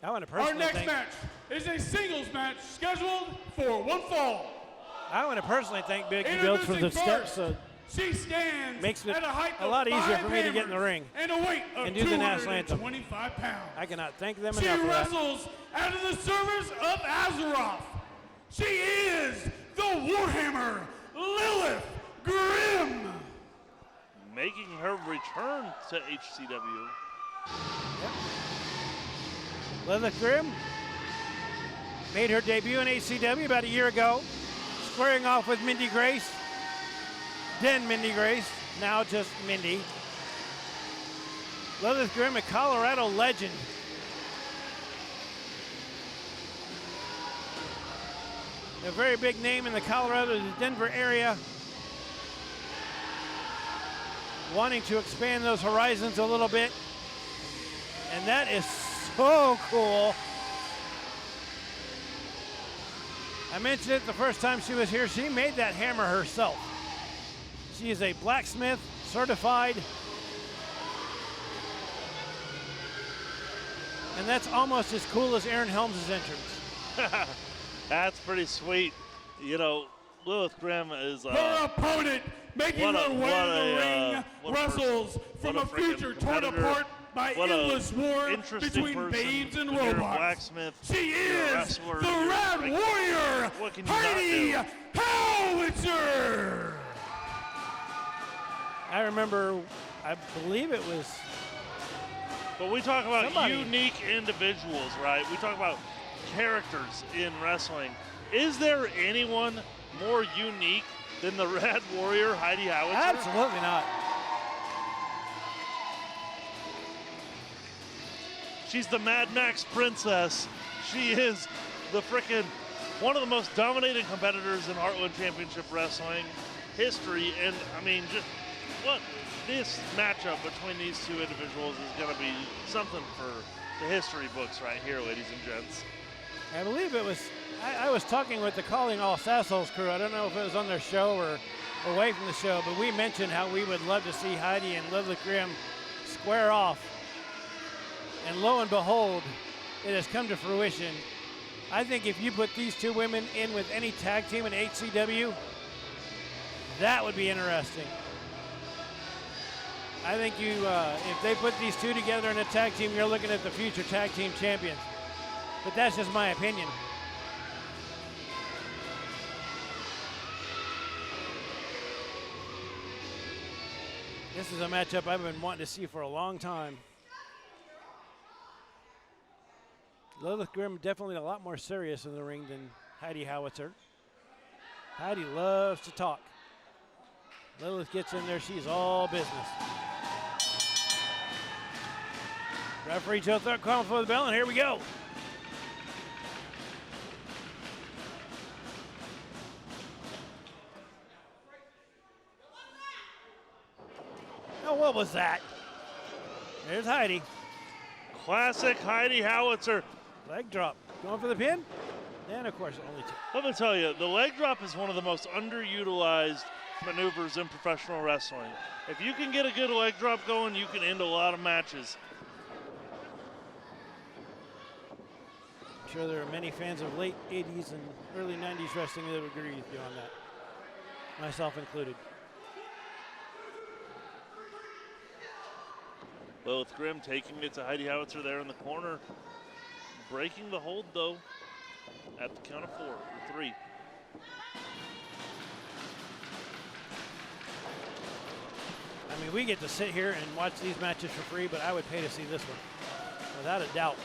I want to Our personally next match is a singles match scheduled for one fall. I want to personally thank Biggie Builds for the steps. She stands makes it at a height a lot of easier 5 for me to get in the ring and a weight of and do the national anthem. 225 pounds. I cannot thank them She enough for that. wrestles out of the service of Azeroth. She is the Warhammer Lilith Grim. Making her return to HCW. Yep. Lilith Grim made her debut in HCW about a year ago, squaring off with Mindy Grace. Then Mindy Grace, now just Mindy. Lilith Grim, a Colorado legend. A very big name in the Colorado, Denver area. Wanting to expand those horizons a little bit. And that is so cool. I mentioned it the first time she was here. She made that hammer herself. She is a blacksmith, certified. And that's almost as cool as Aaron Helms' entrance. That's pretty sweet. You know, Lilith Grim is her opponent making her way to the ring, wrestles from a future torn apart by endless war between babes and robots. She is the Rad Warrior, Heidi Howitzer. I remember, I believe it was. But we talk about unique individuals, right? We talk about characters in wrestling. Is there anyone more unique than the Rad Warrior, Heidi Howitzer? Absolutely not. She's the Mad Max princess. She is the frickin' one of the most dominated competitors in Heartland Championship Wrestling history. And I mean, just what this matchup between these two individuals is going to be something for the history books right here, ladies and gents. I believe it was, I was talking with the Calling All Sassos crew. I don't know if it was on their show or away from the show, but we mentioned how we would love to see Heidi and Lilith Grim square off. And lo and behold, it has come to fruition. I think if you put these two women in with any tag team in HCW, that would be interesting. I think if they put these two together in a tag team, you're looking at the future tag team champions. But that's just my opinion. This is a matchup I've been wanting to see for a long time. Lilith Grim definitely a lot more serious in the ring than Heidi Howitzer. Heidi loves to talk. Lilith gets in there, she's all business. Referee Joe Thurk calling for the bell, and here we go. Oh, what was that? There's Heidi. Classic Heidi Howitzer. Leg drop. Going for the pin? And, of course, only two. Let me tell you, the leg drop is one of the most underutilized maneuvers in professional wrestling. If you can get a good leg drop going, you can end a lot of matches. I'm sure there are many fans of late 80s and early 90s wrestling that would agree with you on that, myself included. Lilith Grim taking it to Heidi Howitzer there in the corner. Breaking the hold, though, at the count of 4 or 3. I mean, we get to sit here and watch these matches for free, but I would pay to see this one, without a doubt.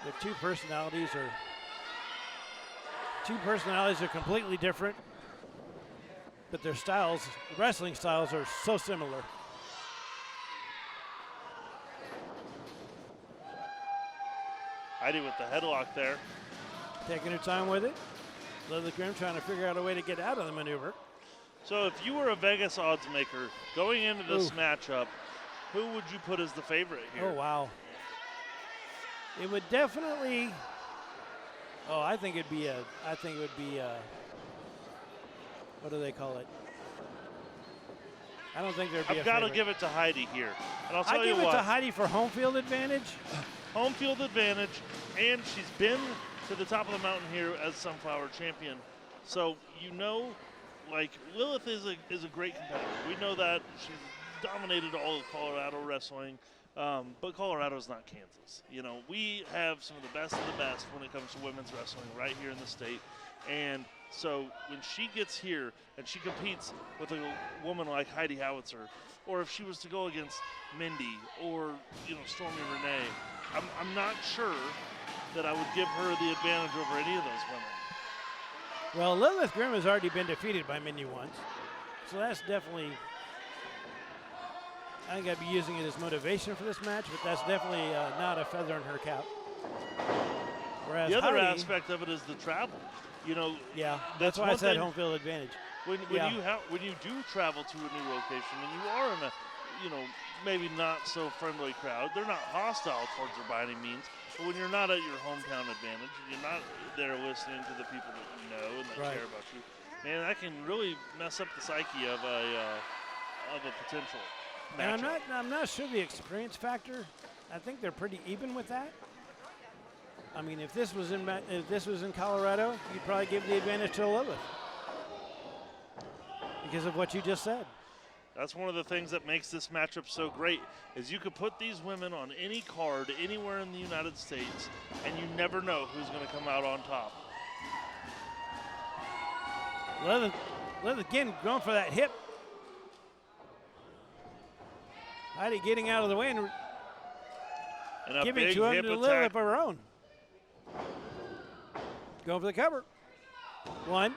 Their two personalities are completely different, but their styles, wrestling styles, are so similar. Heidi with the headlock there. Taking her time with it. Lilith Grim trying to figure out a way to get out of the maneuver. So if you were a Vegas odds maker going into this matchup, who would you put as the favorite here? Oh, wow. It would definitely, I think it would be what do they call it? I don't think there'd be I've got to give it to Heidi here. And I'll tell you what. I give it to Heidi for home field advantage. Home field advantage, and she's been to the top of the mountain here as Sunflower Champion. So, you know, like, Lilith is a great competitor. We know that. She's dominated all of Colorado wrestling, but Colorado's not Kansas. You know, we have some of the best when it comes to women's wrestling right here in the state. And so when she gets here and she competes with a woman like Heidi Howitzer, or if she was to go against Mindy or, you know, Stormy Renee, I'm not sure that I would give her the advantage over any of those women. Well, Lilith Grim has already been defeated by Mindy once, so that's definitely, I think I'd be using it as motivation for this match, but that's definitely not a feather in her cap. Whereas the other Heidi, aspect of it is the travel. You know, yeah, that's why I said home field advantage. When you do travel to a new location and you are in a, you know, maybe not so friendly crowd, they're not hostile towards her by any means, but when you're not at your hometown advantage, you're not there listening to the people that you know and that care about you, man, that can really mess up the psyche of a potential matchup. And I'm not sure the experience factor. I think they're pretty even with that. I mean, if this was in Colorado, you'd probably give the advantage to Lilith because of what you just said. That's one of the things that makes this matchup so great is you could put these women on any card anywhere in the United States, and you never know who's going to come out on top. Lilith again going for that hip. Heidi getting out of the way and giving 200 to Lilith of her own. Going for the cover. 1,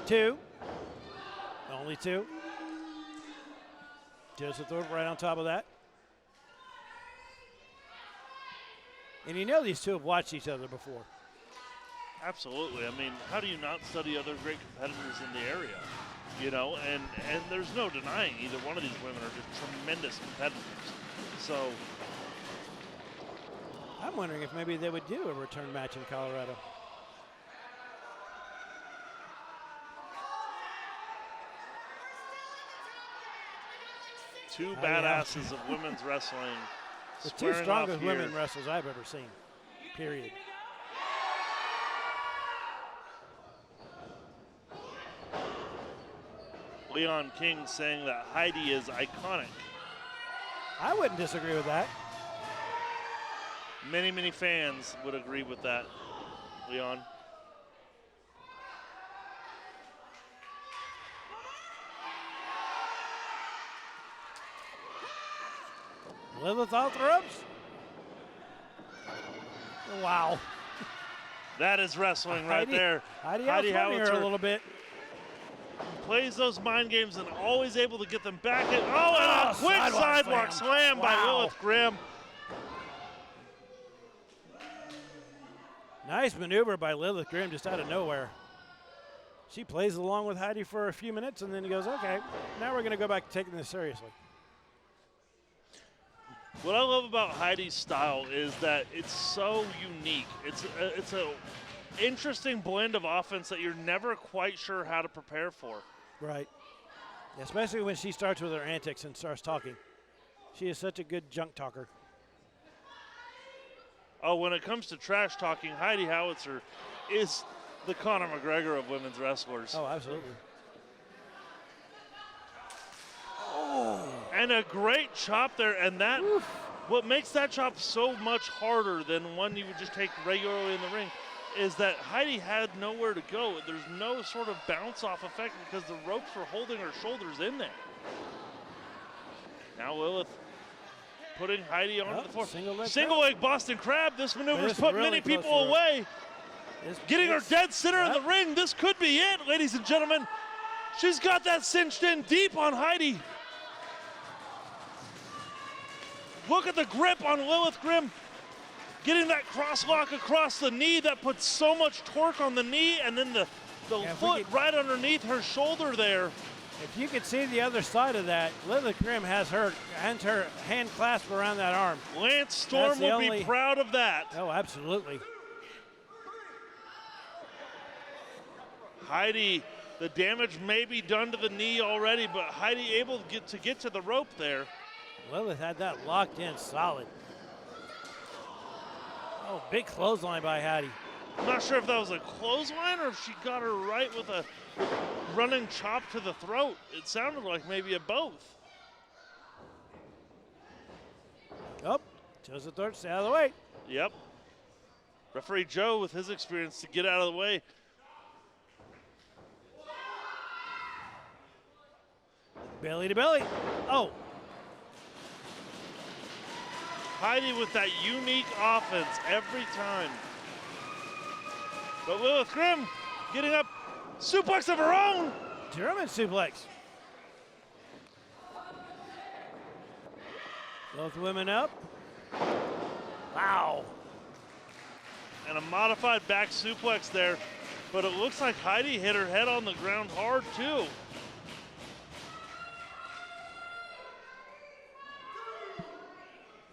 2. Only 2. Joseph Thorpe right on top of that. And you know these two have watched each other before. Absolutely. I mean, how do you not study other great competitors in the area? You know, and there's no denying either one of these women are just tremendous competitors. So I'm wondering if maybe they would do a return match in Colorado. Two badasses of women's wrestling. The two strongest women wrestlers I've ever seen, period. Leon King saying that Heidi is iconic. I wouldn't disagree with that. Many, many fans would agree with that, Leon. Lilith off the ropes. Wow. That is wrestling right there. Heidi Howitzer a little bit. Plays those mind games and always able to get them back in. Oh, and a quick sidewalk slam by Lilith Grim. Nice maneuver by Lilith Grim just out of nowhere. She plays along with Heidi for a few minutes and then goes, okay, now we're going to go back to taking this seriously. What I love about Heidi's style is that it's so unique. It's a interesting blend of offense that you're never quite sure how to prepare for. Right. Especially when she starts with her antics and starts talking. She is such a good junk talker. Oh, when it comes to trash talking, Heidi Howitzer is the Conor McGregor of women's wrestlers. Oh, absolutely. Oh. And a great chop there, and that what makes that chop so much harder than one you would just take regularly in the ring is that Heidi had nowhere to go. There's no sort of bounce-off effect because the ropes were holding her shoulders in there. Now Lilith putting Heidi onto the floor. Single leg Boston Crab. This maneuver's put really many people away. Getting her dead center in the ring. This could be it, ladies and gentlemen. She's got that cinched in deep on Heidi. Look at the grip on Lilith Grim. Getting that crosslock across the knee that puts so much torque on the knee, and then the foot right underneath her shoulder there. If you could see the other side of that, Lilith Grim has her hand clasped around that arm. Lance Storm will be proud of that. Oh, absolutely. Heidi The damage may be done to the knee already, but Heidi able to get to the rope there. Lilith had that locked in solid. Oh, big clothesline by Heidi. I'm not sure if that was a clothesline or if she got her right with a running chop to the throat. It sounded like maybe a both. Oh, Joseph Thorpe, stay out of the way. Yep. Referee Joe, with his experience, to get out of the way. Belly to belly. Oh. Heidi with that unique offense every time. But Lilith Grim getting up, suplex of her own. German suplex. Both women up. Wow. And a modified back suplex there. But it looks like Heidi hit her head on the ground hard too.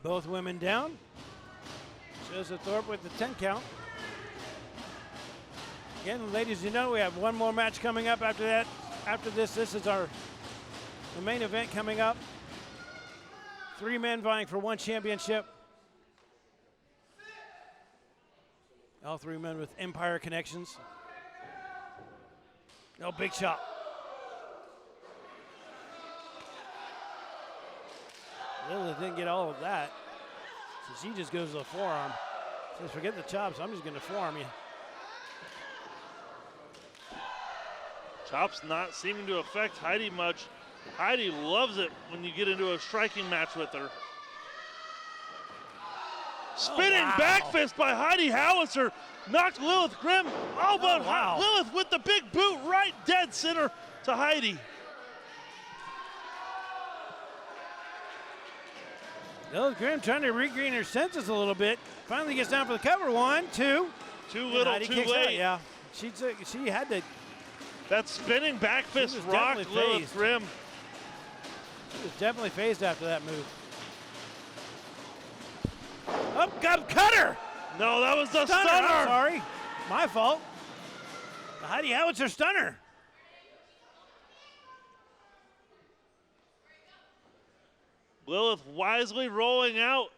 Both women down. Joseph Thorpe with the 10 count. Again, ladies, you know we have one more match coming up after that. After this is the main event coming up. 3 men vying for 1 championship. All 3 men with Empire connections. No, big shot. Lilith didn't get all of that, so she just goes to the forearm. Says, forget the chops, I'm just going to forearm you. Chops not seeming to affect Heidi much. Heidi loves it when you get into a striking match with her. Spinning back fist by Heidi Howitzer knocked Lilith Grim. Oh, but Lilith with the big boot right dead center to Heidi. Lilith Grim trying to regain her senses a little bit. Finally gets down for the cover. 1, 2. Too little, too late. Out, yeah, she had to. That spinning back fist rocked Lilith Grim. She was definitely phased after that move. Oh, cut her! No, that was the stunner. I'm sorry, my fault. The Heidi Howitzer stunner. Lilith wisely rolling out.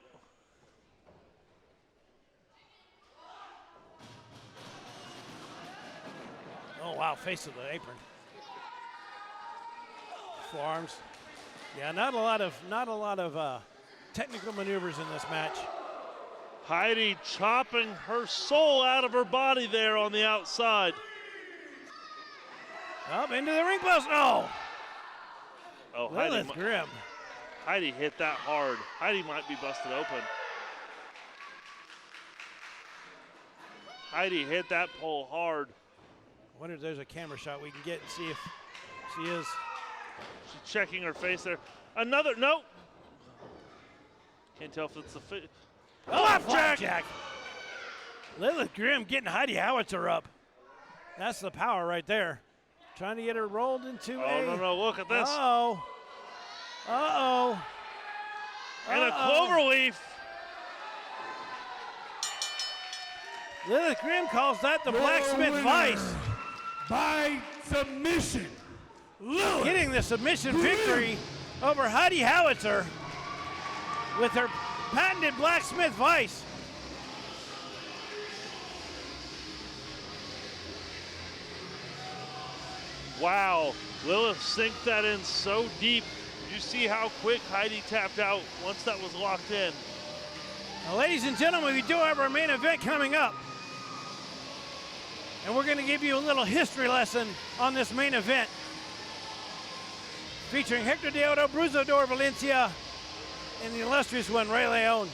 Oh wow, face of the apron. Forearms. Yeah, not a lot of technical maneuvers in this match. Heidi chopping her soul out of her body there on the outside. Up into the ring post. Oh. Oh, Lilith Grim. Heidi hit that hard. Heidi might be busted open. Heidi hit that pole hard. I wonder if there's a camera shot we can get and see if she is. She's checking her face there. Another, no. Can't tell if it's the fit. Oh, flapjack. Lilith Grim getting Heidi Howitzer up. That's the power right there. Trying to get her rolled into no, look at this. Uh-oh. Uh-oh. And a cloverleaf. Lilith Grim calls that the blacksmith vice. By submission, Lilith getting the submission victory over Heidi Howitzer with her patented blacksmith vice. Wow, Lilith synced that in so deep. You see how quick Heidi tapped out once that was locked in. Now, ladies and gentlemen, we do have our main event coming up. And we're going to give you a little history lesson on this main event. Featuring Hector Deodo, Bruisador Valencia, and the illustrious one, Ray Leon.